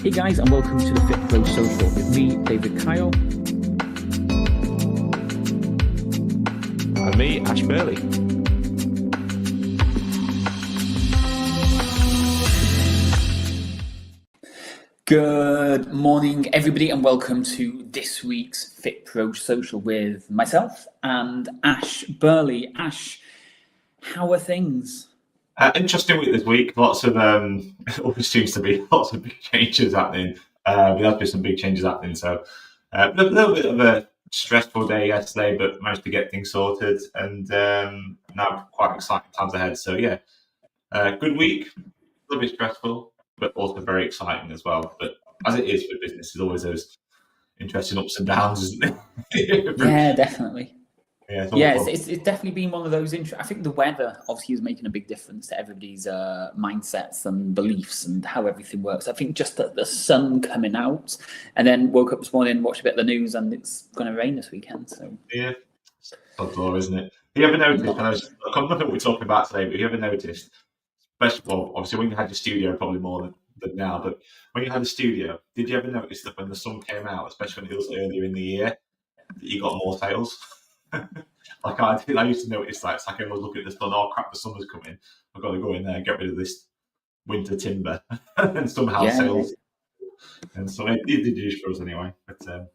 Hey guys, and welcome to the FitPro Social with me, David Kyle. And me, Ash Burley. Good morning, everybody, and welcome to this week's FitPro Social with myself and Ash Burley. Ash, how are things? Interesting week this week. Lots of always seems to be lots of big changes happening. There has been some big changes happening. So a little bit of a stressful day yesterday, but managed to get things sorted, and now quite exciting times ahead. So yeah, good week. A little bit stressful, but also very exciting as well. But as it is for business, there's always those interesting ups and downs, isn't it? Yeah, definitely. Yeah, it's definitely been one of those. I think the weather obviously is making a big difference to everybody's mindsets and beliefs and how everything works. I think just the sun coming out, and then woke up this morning, watched a bit of the news, and it's going to rain this weekend. So yeah, it's God's law, isn't it? Have you ever noticed? I can't remember what we're talking about today, but have you ever noticed? Especially, well, obviously when you had your studio, probably more than now. But when you had a studio, did you ever notice that when the sun came out, especially when it was earlier in the year, that you got more sales? Like I used to notice that. It's like I was looking at the sun. Oh crap, the summer's coming. I've got to go in there and get rid of this winter timber, and somehow sales. And so it did use for us anyway. But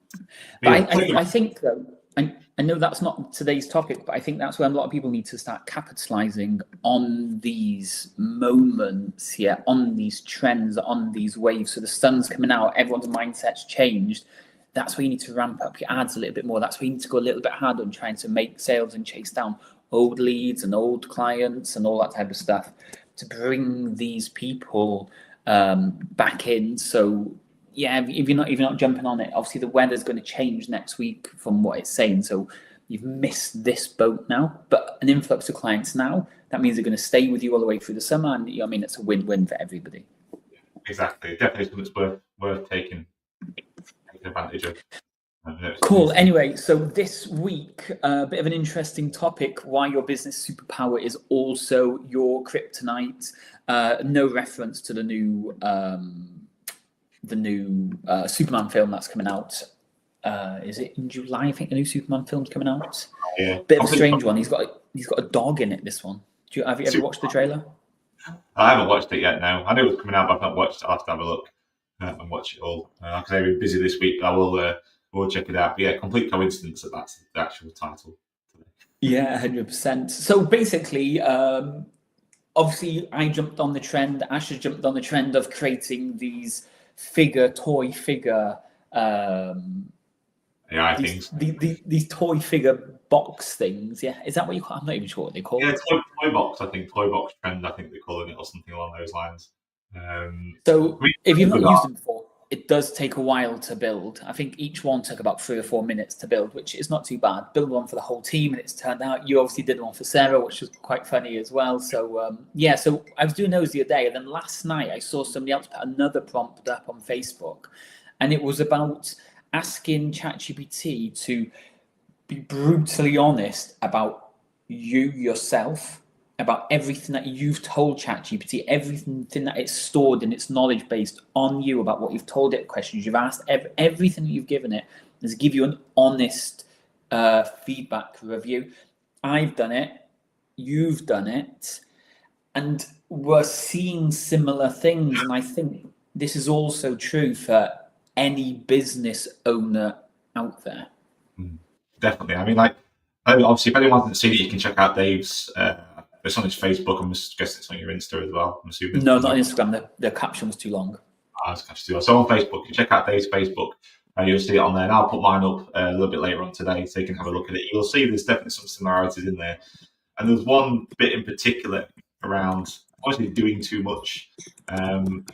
I think though, I know that's not today's topic, but I think that's where a lot of people need to start capitalizing on these moments, on these trends, on these waves. So the sun's coming out, everyone's mindset's changed. That's where you need to ramp up your ads a little bit more. That's where you need to go a little bit harder on trying to make sales and chase down old leads and old clients and all that type of stuff to bring these people back in. So yeah, if you're not jumping on it, obviously the weather's going to change next week from what it's saying. So you've missed this boat now, but an influx of clients now, that means they're going to stay with you all the way through the summer. And it's a win-win for everybody. Exactly. Definitely something that's worth taking advantage of. Cool. Anyway, so this week, a bit of an interesting topic, why your business superpower is also your kryptonite. No reference to the new Superman film that's coming out. Is it in July? I think the new Superman film's coming out. Yeah. Bit of a strange one. He's got a dog in it, this one. Have you ever watched the trailer? I haven't watched it yet, no. I knew it was coming out, but I've not watched it. I'll have to have a look and watch it all. Like I say, we're busy this week, but I will check it out. But yeah, complete coincidence that that's the actual title. Yeah, 100%. So basically, obviously I jumped on the trend, Ash has jumped on the trend of creating these toy figure these toy figure box things. Yeah, is that what you call? I'm not even sure what they call it. Yeah, toy box. I think toy box trend. I think they're calling it, or something along those lines. So if you've not used them before, it does take a while to build. I think each one took about 3 or 4 minutes to build, which is not too bad. Build one for the whole team, and it's turned out. You obviously did one for Sarah, which was quite funny as well. So so I was doing those the other day, and then last night I saw somebody else put another prompt up on Facebook, and it was about asking ChatGPT to be brutally honest about yourself, about everything that you've told ChatGPT, everything that it's stored in its knowledge based on you, about what you've told it, questions you've asked, everything that you've given it, is give you an honest feedback review. I've done it, you've done it, and we're seeing similar things. And I think this is also true for any business owner out there. Definitely. I mean, obviously, if anyone hasn't seen it, you can check out Dave's. It's on his Facebook. I'm guessing it's on your Insta as well. I'm assuming. No, not on Instagram. The caption was too long. So on Facebook, you check out Dave's Facebook, and you'll see it on there. And I'll put mine up a little bit later on today, so you can have a look at it. You'll see there's definitely some similarities in there, and there's one bit in particular around obviously doing too much. And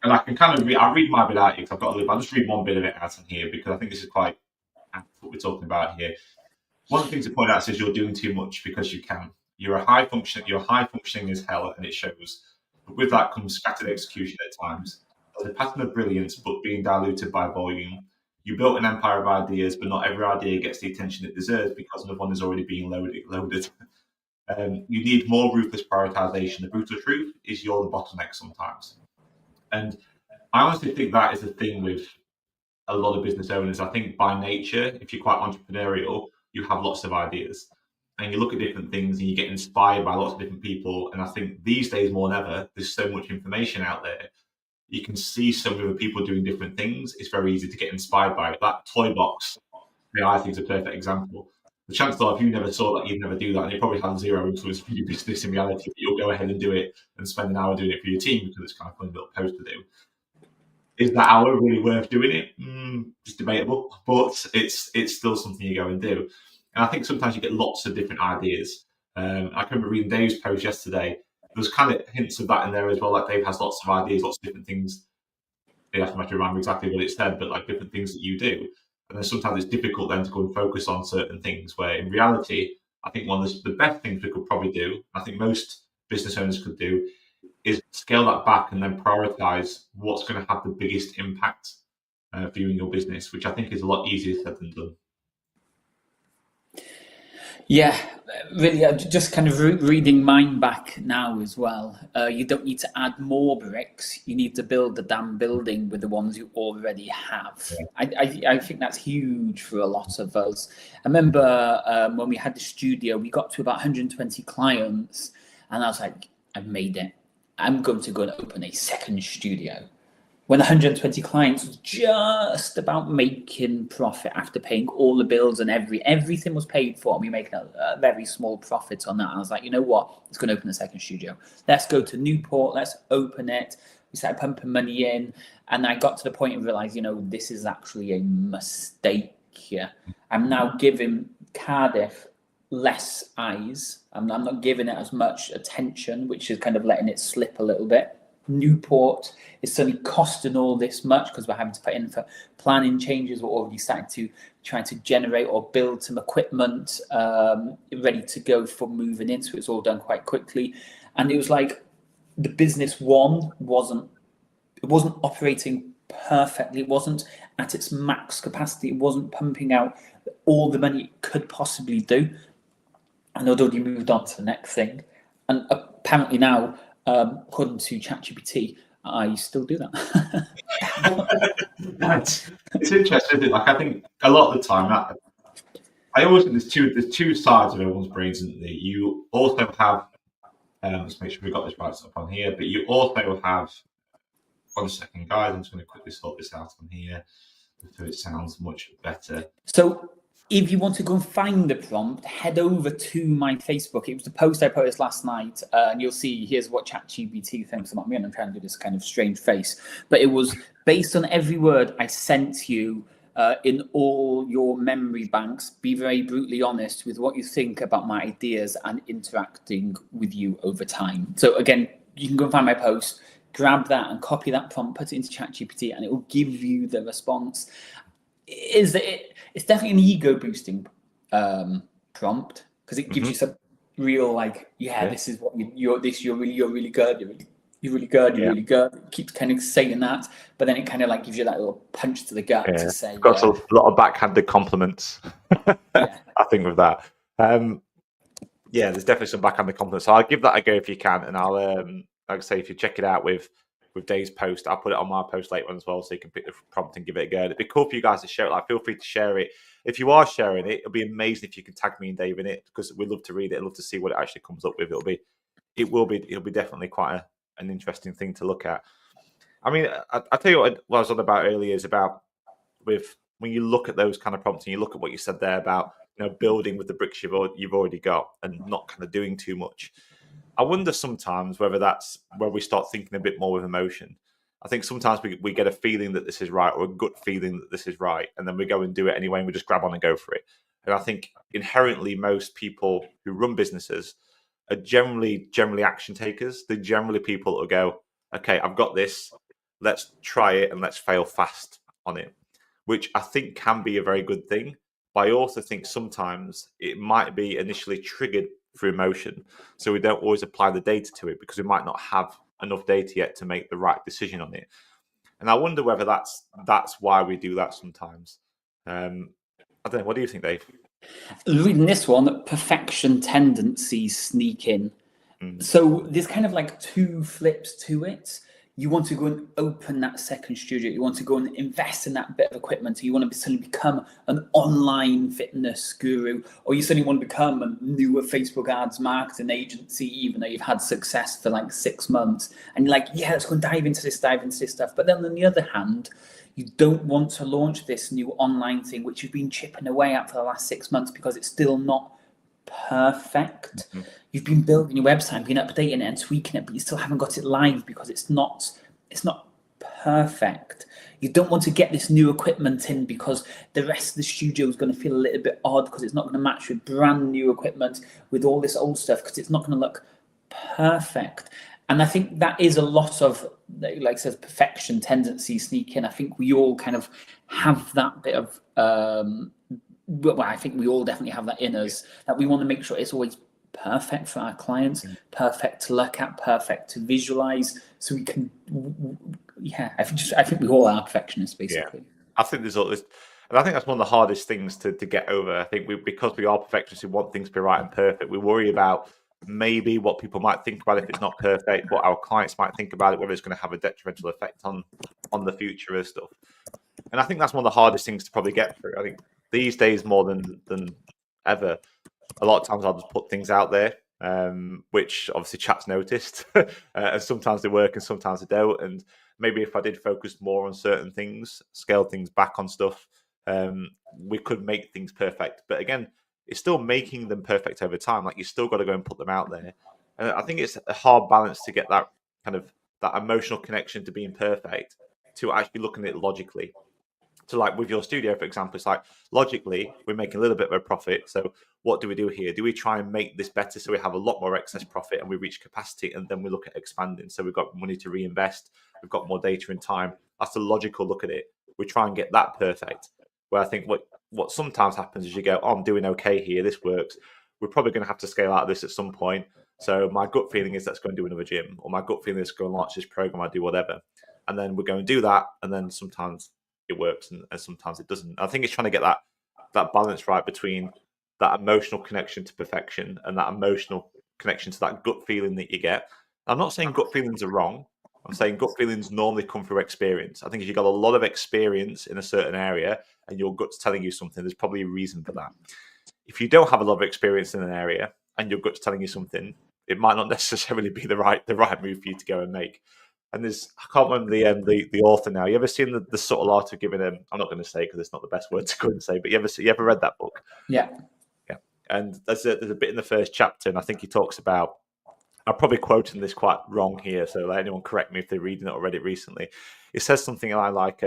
I can kind of I'll read my bit out here because I'll just read one bit of it out in here because I think this is quite what we're talking about here. One of the things to point out says you're doing too much because you can. You're high functioning as hell, and it shows. But with that comes scattered execution at times. There's a pattern of brilliance, but being diluted by volume. You built an empire of ideas, but not every idea gets the attention it deserves because another one is already being loaded. You need more ruthless prioritization. The brutal truth is you're the bottleneck sometimes. And I honestly think that is the thing with a lot of business owners. I think by nature, if you're quite entrepreneurial, you have lots of ideas and you look at different things and you get inspired by lots of different people. And I think these days more than ever, there's so much information out there. You can see so many other people doing different things. It's very easy to get inspired by it. That toy box, I think, is a perfect example. The chances are, if you never saw that, you'd never do that, and you probably have zero influence for your business in reality. But you'll go ahead and do it and spend an hour doing it for your team because it's kind of a fun little post to do. Is that hour really worth doing it? It's debatable, but it's still something you go and do. And I think sometimes you get lots of different ideas. I can remember reading Dave's post yesterday. There's kind of hints of that in there as well. Like Dave has lots of ideas, lots of different things. You have to remember exactly what it said, but like different things that you do. And then sometimes it's difficult then to go and focus on certain things where in reality, I think one of the best things we could probably do, I think most business owners could do, is scale that back and then prioritize what's going to have the biggest impact for you and your business, which I think is a lot easier said than done. Yeah, really, just kind of reading mine back now as well. You don't need to add more bricks. You need to build the damn building with the ones you already have. Yeah. I think that's huge for a lot of us. I remember when we had the studio, we got to about 120 clients, and I was like, I've made it. I'm going to go and open a second studio. When 120 clients was just about making profit after paying all the bills and everything was paid for, and we making a very small profit on that. I was like, you know what? Let's go and open a second studio. Let's go to Newport. Let's open it. We started pumping money in, and I got to the point of realizing, this is actually a mistake here. I'm now giving Cardiff less eyes. I'm not giving it as much attention, which is kind of letting it slip a little bit. Newport is suddenly costing all this much because we're having to put in for planning changes. We're already starting to try to generate or build some equipment ready to go for moving in. So it's all done quite quickly. And it was like the business wasn't operating perfectly. It wasn't at its max capacity. It wasn't pumping out all the money it could possibly do. And although you moved on to the next thing, and apparently now, according to ChatGPT, I still do that. It's interesting, isn't it? Like I think a lot of the time, I always think there's two sides of everyone's brains, isn't there? You also have, let's make sure we got this right up on here, but you also have, 1 second, guys, I'm just going to quickly sort this out on here so it sounds much better. So if you want to go and find the prompt, head over to my Facebook. It was the post I posted last night, and you'll see here's what ChatGPT thinks about me. And I'm trying to do this kind of strange face, but it was based on every word I sent you in all your memory banks. Be very brutally honest with what you think about my ideas and interacting with you over time. So again, you can go and find my post, grab that and copy that prompt, put it into ChatGPT, and it will give you the response. It's definitely an ego boosting prompt because it gives you some real this is what you're really good, you're really good. It keeps kind of saying that, but then it kind of gives you that little punch to the gut to say. Got a lot of backhanded compliments. I think with that, there's definitely some backhanded compliments. So I'll give that a go if you can, and I'll like I say, if you check it out with Dave's post, I'll put it on my post later on as well, so you can pick the prompt and give it a go. It'd be cool for you guys to share it. Feel free to share it. If you are sharing it, it'll be amazing if you can tag me and Dave in it, because we'd love to read it. I'd love to see what it actually comes up with. It'll be definitely quite an interesting thing to look at. I mean, I tell you what I was on about earlier is about when you look at those kind of prompts and you look at what you said there about building with the bricks you've already got and not kind of doing too much. I wonder sometimes whether that's where we start thinking a bit more with emotion. I think sometimes we get a feeling that this is right, or a gut feeling that this is right, and then we go and do it anyway, and we just grab on and go for it. And I think inherently most people who run businesses are generally action takers. They're generally people who go, okay, I've got this, let's try it and let's fail fast on it, which I think can be a very good thing. But I also think sometimes it might be initially triggered through emotion, so we don't always apply the data to it because we might not have enough data yet to make the right decision on it. And I wonder whether that's why we do that sometimes. I don't know. What do you think, Dave? Reading this one, perfection tendencies sneak in. So there's kind of two flips to it. you want to go and open that second studio. You want to go and invest in that bit of equipment. You want to suddenly become an online fitness guru, or you suddenly want to become a newer Facebook ads marketing agency, even though you've had success for like 6 months. And you're like, yeah, let's go and dive into this stuff. But then on the other hand, you don't want to launch this new online thing, which you've been chipping away at for the last 6 months because it's still not perfect. You've been building your website, been updating it and tweaking it, but you still haven't got it live because it's not perfect. You don't want to get this new equipment in because the rest of the studio is going to feel a little bit odd because it's not going to match with brand new equipment with all this old stuff because it's not going to look perfect. And I think that is a lot of, like I said, perfection tendency sneak in. I think we all kind of have that bit of well, I think we all definitely have that in us, that we want to make sure it's always perfect for our clients, perfect to look at, perfect to visualize, so we can. Yeah, I think we all are perfectionists, basically. Yeah. I think there's all this, and I think that's one of the hardest things to get over. I think because we are perfectionists, we want things to be right and perfect. We worry about maybe what people might think about it if it's not perfect, what our clients might think about it, whether it's going to have a detrimental effect on the future of stuff. And I think that's one of the hardest things to probably get through. I think these days more than ever, a lot of times I'll just put things out there, which obviously chat's noticed, and sometimes they work and sometimes they don't. And maybe if I did focus more on certain things, scale things back on stuff, we could make things perfect. But again, it's still making them perfect over time. Like, you still got to go and put them out there. And I think it's a hard balance to get that kind of that emotional connection to being perfect, to actually looking at it logically. So like with your studio, for example, it's like logically we're making a little bit of a profit. So what do we do here? Do we try and make this better so we have a lot more excess profit and we reach capacity, and then we look at expanding? So we've got money to reinvest. We've got more data and time. That's the logical look at it. We try and get that perfect. Where I think what sometimes happens is you go, oh, I'm doing okay here. This works. We're probably going to have to scale out of this at some point. So my gut feeling is let's go and do another gym, or my gut feeling is go and launch this program. I do whatever. And then we're going to do that. And then sometimes it works and sometimes it doesn't. I think it's trying to get that balance right between that emotional connection to perfection and that emotional connection to that gut feeling that you get. I'm not saying gut feelings are wrong. I'm saying gut feelings normally come through experience. I think if you've got a lot of experience in a certain area and your gut's telling you something, there's probably a reason for that. If you don't have a lot of experience in an area and your gut's telling you something, it might not necessarily be the right move for you to go and make. And I can't remember the author now. You ever seen the subtle art of giving I'm not going to say because it's not the best word to go and say, but you ever read that book? Yeah. And there's a bit in the first chapter, and I think he talks about, I'm probably quoting this quite wrong here, so let anyone correct me if they're reading it or read it recently. It says something like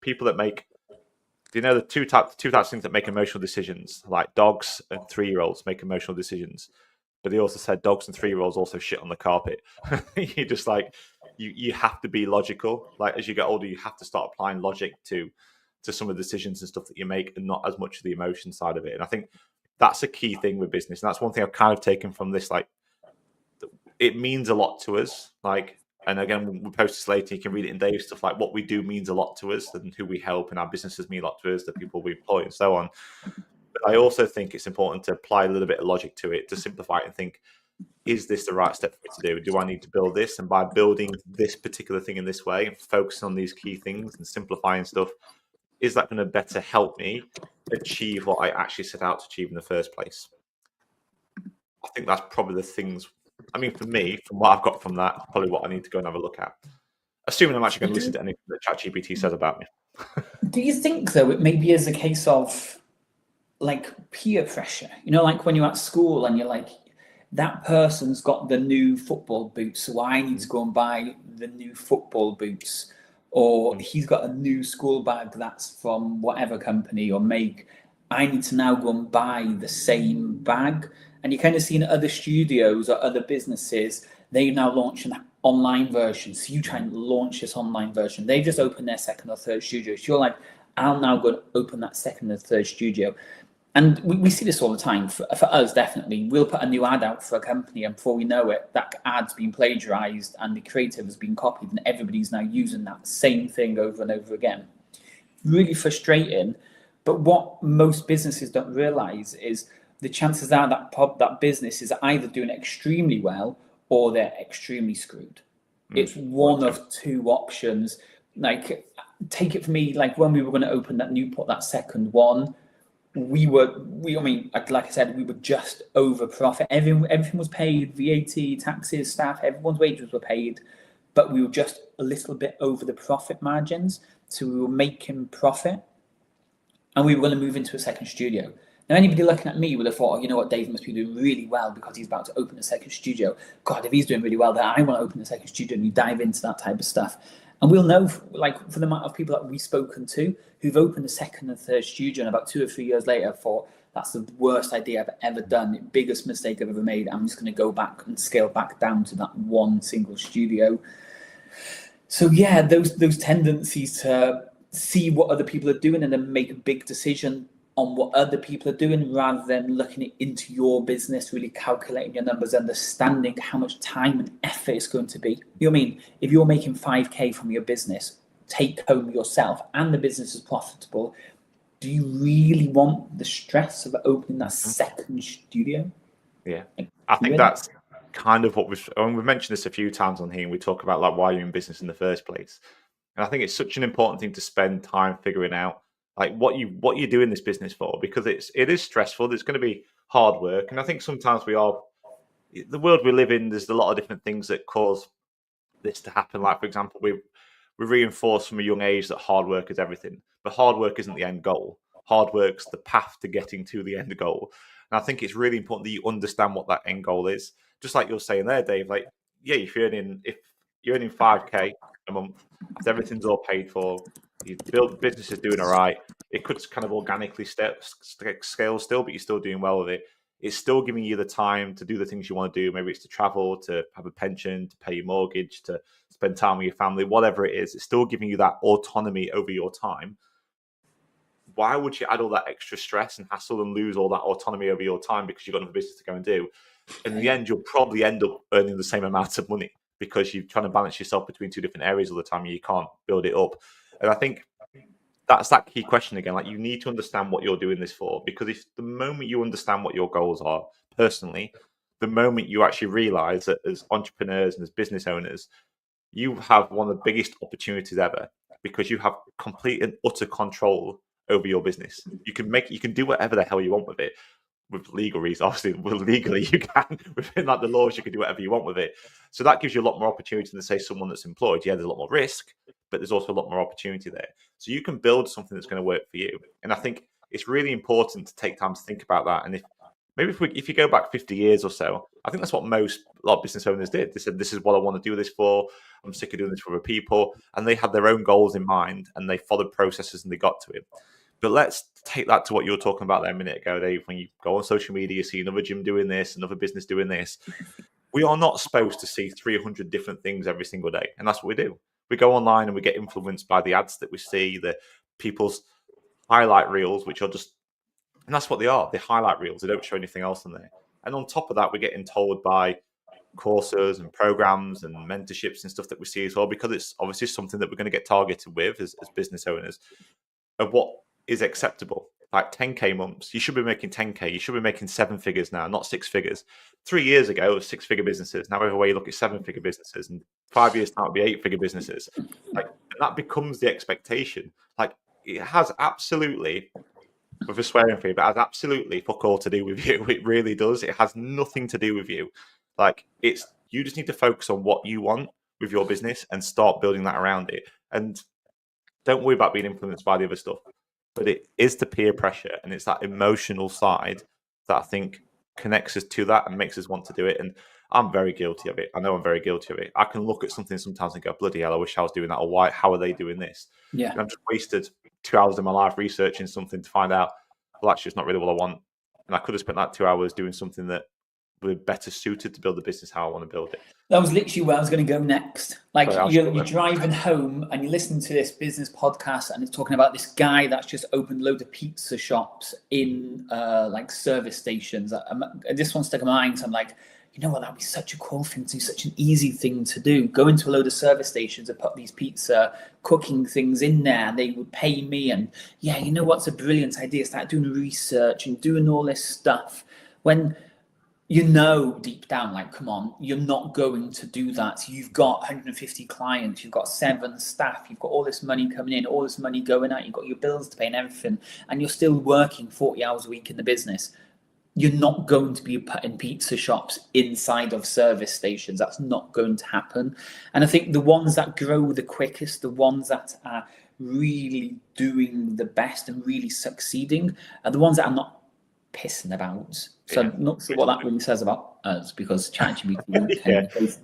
people that make, do you know the two types of things that make emotional decisions? Like dogs and 3-year-olds make emotional decisions. But he also said dogs and 3-year-olds also shit on the carpet. You just like, you have to be logical. Like as you get older, you have to start applying logic to some of the decisions and stuff that you make, and not as much of the emotion side of it. And I think that's a key thing with business. And that's one thing I've kind of taken from this. Like, it means a lot to us. Like, and again, we'll post this later. You can read it in Dave's stuff. Like, what we do means a lot to us, and who we help, and our businesses mean a lot to us, the people we employ, and so on. But I also think it's important to apply a little bit of logic to it, to simplify it and think, is this the right step for me to do? Do I need to build this? And by building this particular thing in this way and focusing on these key things and simplifying stuff, is that going to better help me achieve what I actually set out to achieve in the first place? I think that's probably the things. I mean, for me, from what I've got from that, probably what I need to go and have a look at. Assuming I'm actually going to listen to anything that ChatGPT says about me. Do you think, though, it maybe is a case of like peer pressure? You know, like when you're at school and you're like, that person's got the new football boots, so I need to go and buy the new football boots. Or he's got a new school bag that's from whatever company or make. I need to now go and buy the same bag. And you kind of see in other studios or other businesses, they now launch an online version. So you try and launch this online version. They just open their second or third studio. So you're like, I'll now go and open that second or third studio. And we see this all the time. For us, definitely. We'll put a new ad out for a company, and before we know it, that ad's been plagiarized and the creative has been copied, and everybody's now using that same thing over and over again. Really frustrating. But what most businesses don't realize is the chances are that business is either doing extremely well or they're extremely screwed. It's one of two options. Like, take it from me, like when we were going to open that Newport, that second one, I mean, like I said, we were just over profit. Everything was paid, VAT, taxes, staff, everyone's wages were paid, but we were just a little bit over the profit margins. So we were making profit, and we were going to move into a second studio. Now, anybody looking at me would have thought, oh, you know what, Dave must be doing really well because he's about to open a second studio. God, if he's doing really well, then I want to open a second studio, and you dive into that type of stuff. And we'll know, like, for the amount of people that we've spoken to who've opened a second and third studio, and about 2 or 3 years later thought, that's the worst idea I've ever done, the biggest mistake I've ever made. I'm just going to go back and scale back down to that one single studio. So yeah, those tendencies to see what other people are doing and then make a big decision on what other people are doing rather than looking into your business, really calculating your numbers, understanding how much time and effort it's going to be. You know what I mean? If you're making 5K from your business, take home yourself, and the business is profitable, do you really want the stress of opening that second studio? Yeah, I think that's kind of what we've mentioned this a few times on here, and we talk about like why you're in business in the first place. And I think it's such an important thing to spend time figuring out like what you're doing this business for, because it is stressful. There's going to be hard work, and I think sometimes the world we live in, there's a lot of different things that cause this to happen. Like, for example, we reinforce from a young age that hard work is everything, but hard work isn't the end goal. Hard work's the path to getting to the end goal. And I think it's really important that you understand what that end goal is. Just like you're saying there, Dave, like, yeah, if you're earning 5K a month, if everything's all paid for, you build business is doing all right, it could kind of organically scale still, but you're still doing well with it. It's still giving you the time to do the things you want to do. Maybe it's to travel, to have a pension, to pay your mortgage, to spend time with your family, whatever it is. It's still giving you that autonomy over your time. Why would you add all that extra stress and hassle and lose all that autonomy over your time because you've got another business to go and do? And in the end, you'll probably end up earning the same amount of money because you're trying to balance yourself between two different areas all the time and you can't build it up. And I think that's that key question again. Like, you need to understand what you're doing this for, because if the moment you understand what your goals are personally, the moment you actually realize that as entrepreneurs and as business owners, you have one of the biggest opportunities ever, because you have complete and utter control over your business. You can do whatever the hell you want with it. With legal reasons, obviously, legally you can. Within like the laws, you can do whatever you want with it. So that gives you a lot more opportunity than, say, someone that's employed. Yeah, there's a lot more risk, but there's also a lot more opportunity there. So you can build something that's going to work for you. And I think it's really important to take time to think about that. And if you go back 50 years or so, I think that's what a lot of business owners did. They said, this is what I want to do this for. I'm sick of doing this for other people. And they had their own goals in mind and they followed processes and they got to it. But let's take that to what you were talking about there a minute ago, Dave. When you go on social media, you see another gym doing this, another business doing this. We are not supposed to see 300 different things every single day. And that's what we do. We go online and we get influenced by the ads that we see, the people's highlight reels, which are just, and that's what they are. They highlight reels. They don't show anything else in there. And on top of that, we're getting told by courses and programs and mentorships and stuff that we see as well, because it's obviously something that we're going to get targeted with as business owners of what is acceptable. Like 10K months, you should be making 10K. You should be making 7 figures now, not 6 figures. 3 years ago, it was 6-figure businesses. Now, everywhere you look at 7-figure businesses, and 5 years time, it'll be 8-figure businesses. Like, that becomes the expectation. Like, it has absolutely, with a swearing free, but it has absolutely fuck all to do with you. It really does. It has nothing to do with you. Like, you just need to focus on what you want with your business and start building that around it. And don't worry about being influenced by the other stuff. But it is the peer pressure, and it's that emotional side that I think connects us to that and makes us want to do it. And I'm very guilty of it. I know I'm very guilty of it. I can look at something sometimes and go, bloody hell, I wish I was doing that. Or why? How are they doing this? Yeah. And I've just wasted 2 hours of my life researching something to find out, well, actually, it's not really what I want. And I could have spent that 2 hours doing something that would be better suited to build the business how I want to build it. That was literally where I was going to go next. Like, you're driving home and you're listening to this business podcast and it's talking about this guy that's just opened loads of pizza shops in like service stations. This one stuck in my mind. So I'm like, you know what, that'd be such a cool thing to do, such an easy thing to do. Go into a load of service stations and put these pizza cooking things in there and they would pay me. And yeah, you know what's a brilliant idea? Start doing research and doing all this stuff. When you know deep down, like, come on, you're not going to do that. You've got 150 clients, you've got 7 staff, you've got all this money coming in, all this money going out, you've got your bills to pay and everything, and you're still working 40 hours a week in the business. You're not going to be putting pizza shops inside of service stations. That's not going to happen. And I think the ones that grow the quickest, the ones that are really doing the best and really succeeding, are the ones that are not pissing about. So I'm not sure what that really says about us, because ChatGPT won't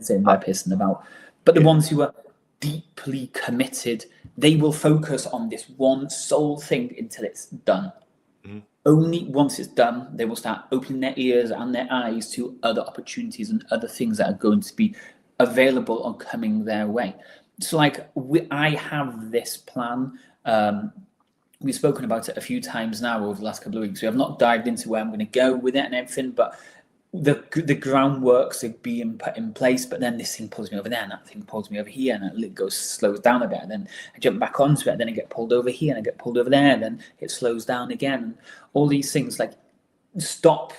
saying they're pissing about. But the ones who are deeply committed, they will focus on this one sole thing until it's done. Only once it's done, they will start opening their ears and their eyes to other opportunities and other things that are going to be available or coming their way. So like I have this plan. We've spoken about it a few times now over the last couple of weeks. We have not dived into where I'm going to go with it and everything, but the groundworks are being put in place, but then this thing pulls me over there and that thing pulls me over here, and it slows down a bit, and then I jump back onto it, and then I get pulled over here and I get pulled over there, and then it slows down again, and all these things. Like, stop.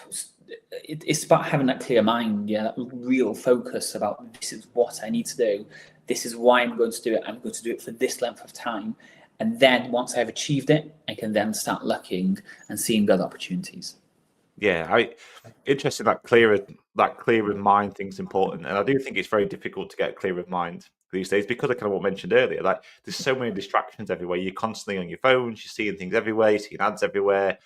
It's about having that clear mind, that real focus about, this is what I need to do, this is why I'm going to do it, I'm going to do it for this length of time, and then once I've achieved it, I can then start looking and seeing other opportunities. Yeah, interesting, that clear of mind thing's important, and I do think it's very difficult to get clear of mind these days, because I kind of what I mentioned earlier, like there's so many distractions everywhere. You're constantly on your phones, you're seeing things everywhere, you're seeing ads everywhere,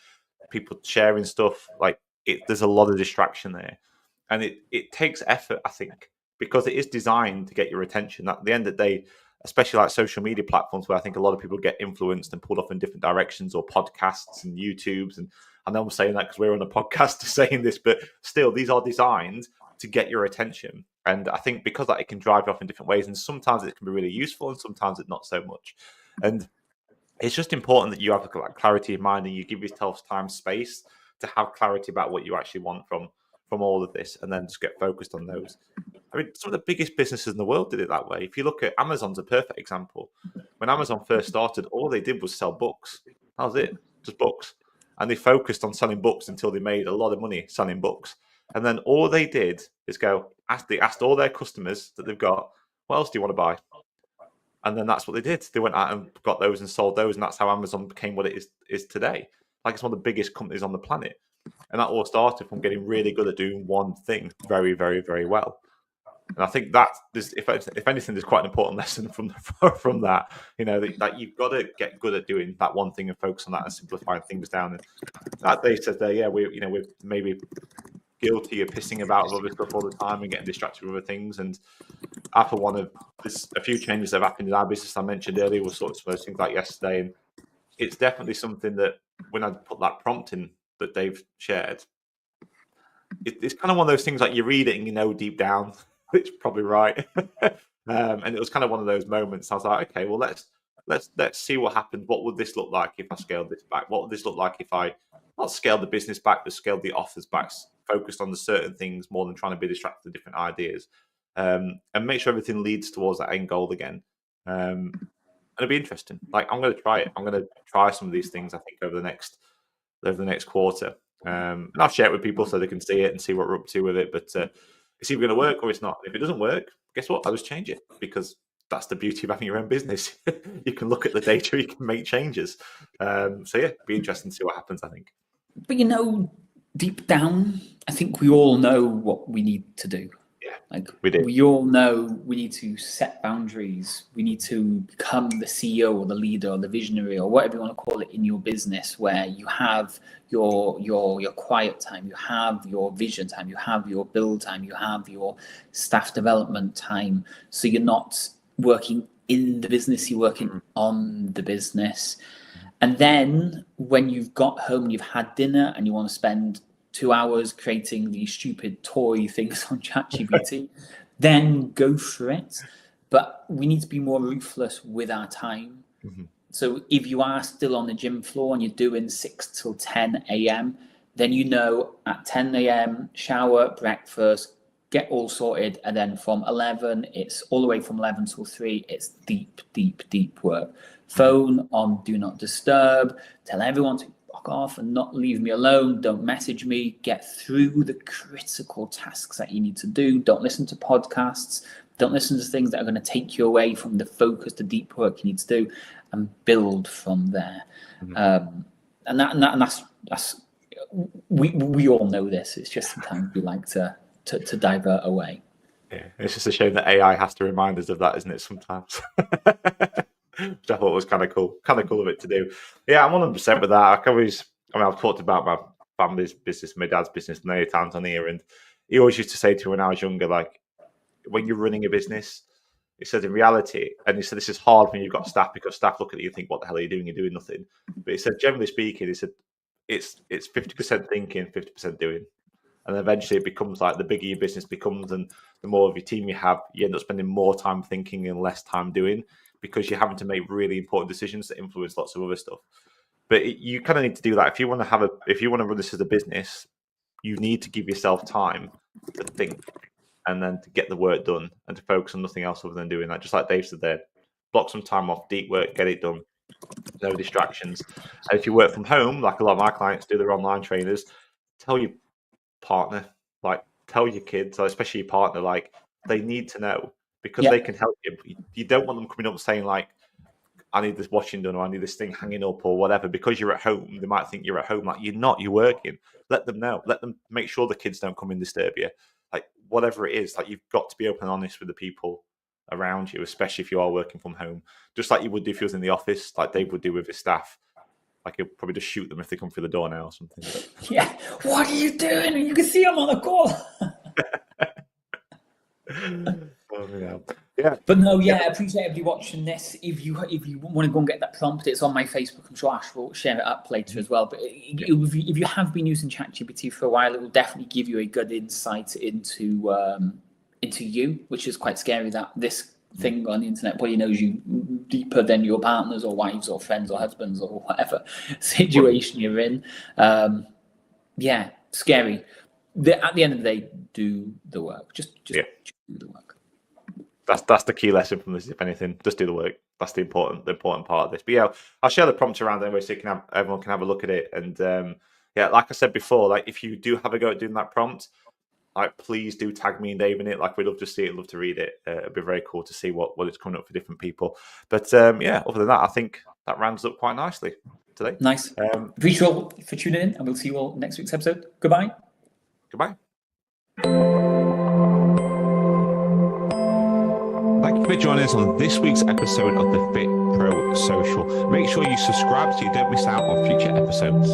people sharing stuff. Like there's a lot of distraction there, and it takes effort, I think, because it is designed to get your attention. At the end of the day, especially like social media platforms, where I think a lot of people get influenced and pulled off in different directions, or podcasts and YouTubes, and I know I'm saying that because we're on a podcast saying this, but still, these are designed to get your attention. And I think because that, it can drive you off in different ways. And sometimes it can be really useful, and sometimes it's not so much. And it's just important that you have like clarity of mind, and you give yourself time, space to have clarity about what you actually want from all of this, and then just get focused on those. I mean, some of the biggest businesses in the world did it that way. If you look at Amazon's a perfect example. When Amazon first started, all they did was sell books. That was it, just books. And they focused on selling books until they made a lot of money selling books. And then all they did is they asked all their customers that they've got, what else do you want to buy? And then that's what they did. They went out and got those and sold those. And that's how Amazon became what it is today. Like, it's one of the biggest companies on the planet. And that all started from getting really good at doing one thing very, very, very well. And I think that if anything, there's quite an important lesson from that. That you've got to get good at doing that one thing and focus on that and simplifying things down. And that Dave says there, we're maybe guilty of pissing about with other stuff all the time and getting distracted with other things. And after a few changes that have happened in our business, I mentioned earlier, was sort of those things like yesterday, and it's definitely something that when I put that prompt in that Dave shared, it's kind of one of those things like you read it and deep down it's probably right. And it was kind of one of those moments. I was like, okay, well, let's see what happens. What would this look like if I scaled this back? What would this look like if I not scaled the business back, but scaled the offers back, focused on the certain things more than trying to be distracted with different ideas, and make sure everything leads towards that end goal again. And it'll be interesting. Like, I'm going to try it. I'm going to try some of these things, I think, over the next quarter. And I'll share it with people so they can see it and see what we're up to with it. But it's either going to work or it's not. If it doesn't work, guess what? I'll just change it, because that's the beauty of having your own business. You can look at the data, you can make changes. So yeah, be interesting to see what happens, I think. But deep down, I think we all know what we need to do. Yeah, like we do. We all know we need to set boundaries. We need to become the CEO or the leader or the visionary or whatever you want to call it in your business, where you have your quiet time, you have your vision time, you have your build time, you have your staff development time. So you're not working in the business, you're working on the business. And then when you've got home and you've had dinner and you want to spend 2 hours creating these stupid toy things on ChatGPT, then go for it. But we need to be more ruthless with our time. Mm-hmm. So if you are still on the gym floor and you're doing 6 till 10 a.m., then at 10 a.m., shower, breakfast, get all sorted. And then from 11, it's all the way from 11 till 3, it's deep, deep, deep work. Phone on do not disturb. Tell everyone to fuck off and not leave me alone. Don't message me. Get through the critical tasks that you need to do. Don't listen to podcasts. Don't listen to things that are going to take you away from the focus, the deep work you need to do, and build from there. And that's we all know this. It's just sometimes we like to divert away. Yeah, it's just a shame that AI has to remind us of that, isn't it? Sometimes, which I thought was kind of cool of it to do. Yeah, I'm 100% with that. I've talked about my family's business, my dad's business, many times on here, and he always used to say to me when I was younger, like, when you're running a business, he said in reality, and he said this is hard when you've got staff because staff look at you and think, what the hell are you doing? You're doing nothing. But he said, generally speaking, he said it's 50% thinking, 50% doing. And eventually it becomes like the bigger your business becomes and the more of your team you have, you end up spending more time thinking and less time doing because you're having to make really important decisions that influence lots of other stuff. But you kind of need to do that. If you want to run this as a business, you need to give yourself time to think and then to get the work done and to focus on nothing else other than doing that. Just like Dave said there, block some time off, deep work, get it done, no distractions. And if you work from home, like a lot of my clients do, they're online trainers, tell your partner, like tell your kids, especially your partner, like they need to know because they can help you. You don't want them coming up saying like, I need this washing done or I need this thing hanging up or whatever. Because you're at home, they might think you're at home. Like you're not, you're working. Let them know. Let them make sure the kids don't come and disturb you. Like whatever it is, like you've got to be open and honest with the people around you, especially if you are working from home. Just like you would do if you was in the office, like Dave would do with his staff. Like he'll probably just shoot them if they come through the door now or something. Yeah. What are you doing? You can see I'm on a call. Yeah. But no, I appreciate everybody watching this. If you want to go and get that prompt, it's on my Facebook. I'm sure Ash will share it up later as well. But if you have been using ChatGPT for a while, it will definitely give you a good insight into you, which is quite scary. That this thing on the internet probably knows you deeper than your partners or wives or friends or husbands or whatever situation you're in. Scary. At the end of the day, do the work. Just do the work. That's the key lesson from this. If anything, just do the work. That's the important part of this. But yeah, I'll share the prompt around anyway, so everyone can have a look at it. And like I said before, like if you do have a go at doing that prompt, like please do tag me and Dave in it. Like we'd love to see it, love to read it. It'd be very cool to see what it's coming up for different people. But other than that, I think that rounds up quite nicely today. Nice. Appreciate you all for tuning in, and we'll see you all next week's episode. Goodbye. Goodbye. Thank you for joining us on this week's episode of the FitPro Social. Make sure you subscribe so you don't miss out on future episodes.